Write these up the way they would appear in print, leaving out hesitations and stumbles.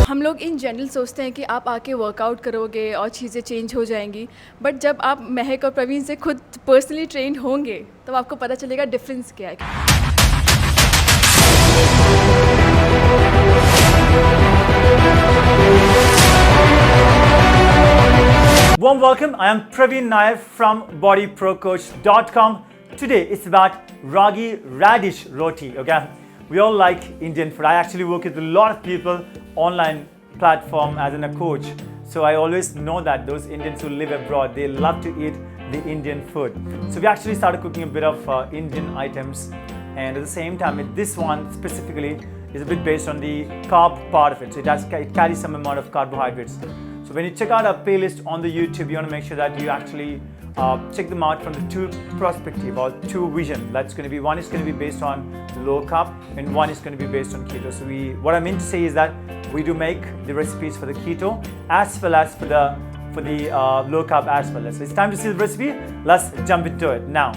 हम लोग in general सोचते हैं कि आप आके वर्कआउट करोगे और चीज़ें चेंज हो जाएंगी, बट जब आप महक और प्रवीण से खुद पर्सनली ट्रेन होंगे तब आपको पता चलेगा डिफरेंस क्या है। Warm welcome, I am Praveen Nair from Bodyprocoach.com. Today it's about Ragi Radish roti, okay? We all like Indian food. I actually work with a lot of people online platform as a coach. So I always know that those Indians who live abroad, they love to eat the Indian food. So we actually started cooking a bit of Indian items, and at the same time, this one specifically is a bit based on the carb part of it. So it carries some amount of carbohydrates. So when you check out our playlist on the YouTube, you want to make sure that you actually check them out from the two perspective or two vision. That's going to be, one is going to be based on low carb and one is going to be based on keto. So what I mean to say is that we do make the recipes for the keto as well as for the low carb as well. So it's time to see the recipe. Let's jump into it now.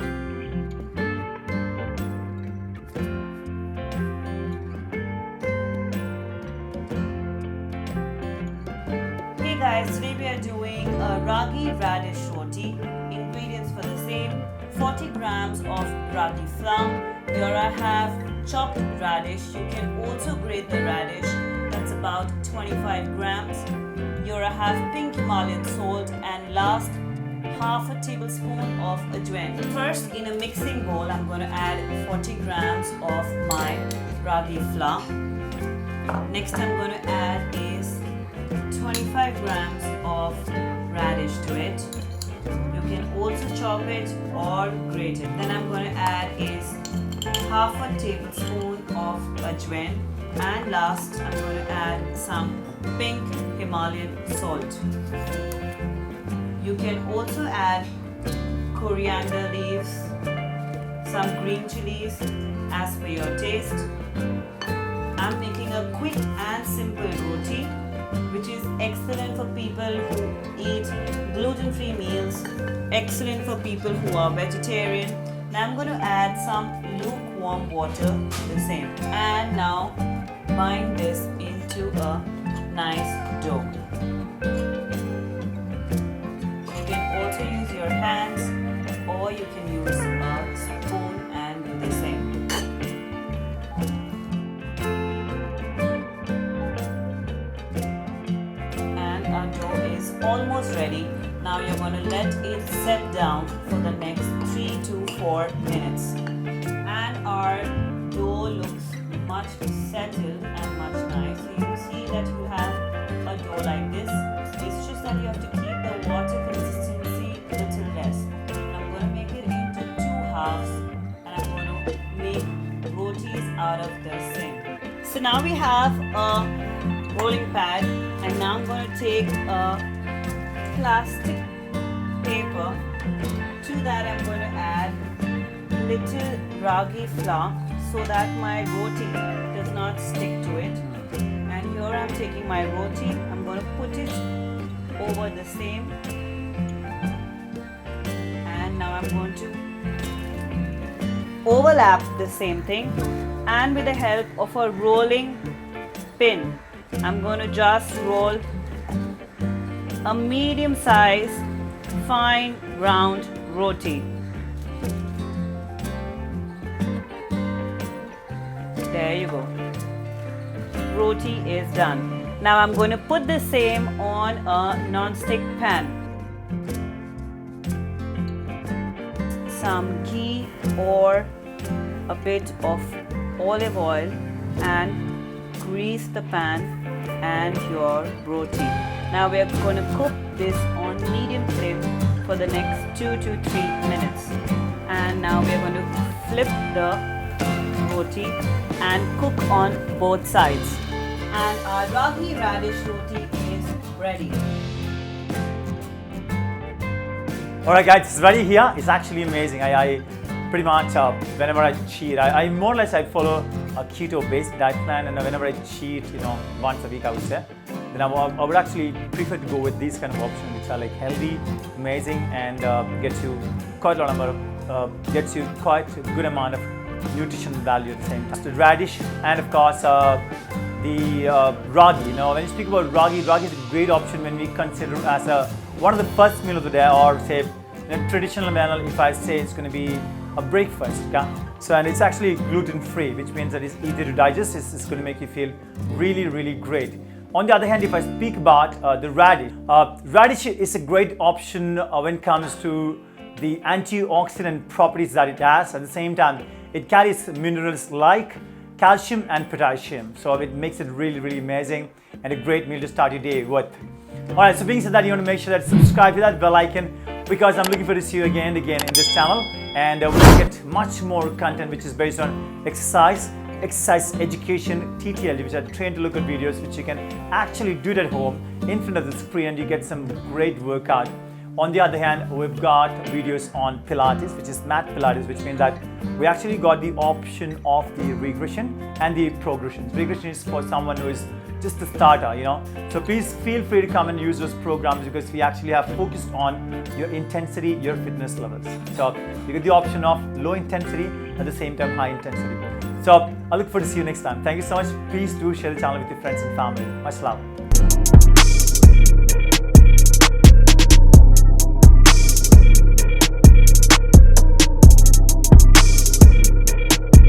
Hey guys, today we are doing a Ragi Radish roti. Ingredients for the same: 40 grams of ragi flour. Here I have chopped radish. You can also grate the radish. That's about 25 grams. Here I have pink Himalayan salt, and last, half a tablespoon of Ajuwan. First, in a mixing bowl, I'm going to add 40 grams of my ragi flour. Next, I'm going to add is 25 grams of radish to it. You can also chop it or grate it. Then I'm going to add is half a tablespoon of Ajuwan, and last I'm going to add some pink Himalayan salt. You can also add coriander leaves, some green chilies as per your taste. I'm making a quick and simple roti, which is excellent for people who eat gluten-free meals, excellent for people who are vegetarian. Now I'm going to add some lukewarm water, the same. And now bind this into a nice dough. You can also use your hands or you can use a spoon and do the same. Almost ready. Now you're going to let it set down for the next 3 to 4 minutes. And our dough looks much settled and much nice. So you see that you have a dough like this. It's just that you have to keep the water consistency a little less. And I'm going to make it into 2 halves, and I'm going to make rotis out of the same. So now we have a rolling pad, and now I'm going to take a plastic paper. To that I'm going to add little ragi flour so that my roti does not stick to it. And here I'm taking my roti, I'm going to put it over the same, and now I'm going to overlap the same thing, and with the help of a rolling pin I'm going to just roll a medium size fine round roti. There you go. Roti is done. Now I'm going to put the same on a non-stick pan. Some ghee or a bit of olive oil and grease the pan and your roti. Now we are going to cook this on medium flame for the next 2 to 3 minutes. And now we are going to flip the roti and cook on both sides. And our Ragi Radish roti is ready. Alright guys, it's ready here. It's actually amazing. I pretty much, whenever I cheat, I more or less I follow a keto based diet plan, and whenever I cheat, once a week I would say, then I would actually prefer to go with these kind of options which are like healthy, amazing, and gets you quite a good amount of nutrition value at the same time. So radish and of course the ragi. You know, when you speak about ragi, ragi is a great option when we consider as one of the first meal of the day, or say in a traditional meal. If I say it's going to be a breakfast, okay? So, and it's actually gluten free, which means that it's easy to digest. It's going to make you feel really, really great. On the other hand, if I speak about the radish, radish is a great option when it comes to the antioxidant properties that it has. At the same time, it carries minerals like calcium and potassium. So it makes it really, really amazing and a great meal to start your day with. Alright, so being said that, you want to make sure that subscribe to that bell icon, because I'm looking forward to see you again and again in this channel, and we'll get much more content which is based on exercise education, TTL, which are trained to look at videos which you can actually do it at home in front of the screen, and you get some great workout. On the other hand, we've got videos on Pilates, which is mat Pilates, which means that we actually got the option of the regression and the progression. Regression is for someone who is just a starter, you know. So please feel free to come and use those programs, because we actually have focused on your intensity, your fitness levels. So you get the option of low intensity at the same time high intensity. So I look forward to see you next time. Thank you so much. Please do share the channel with your friends and family. Much love.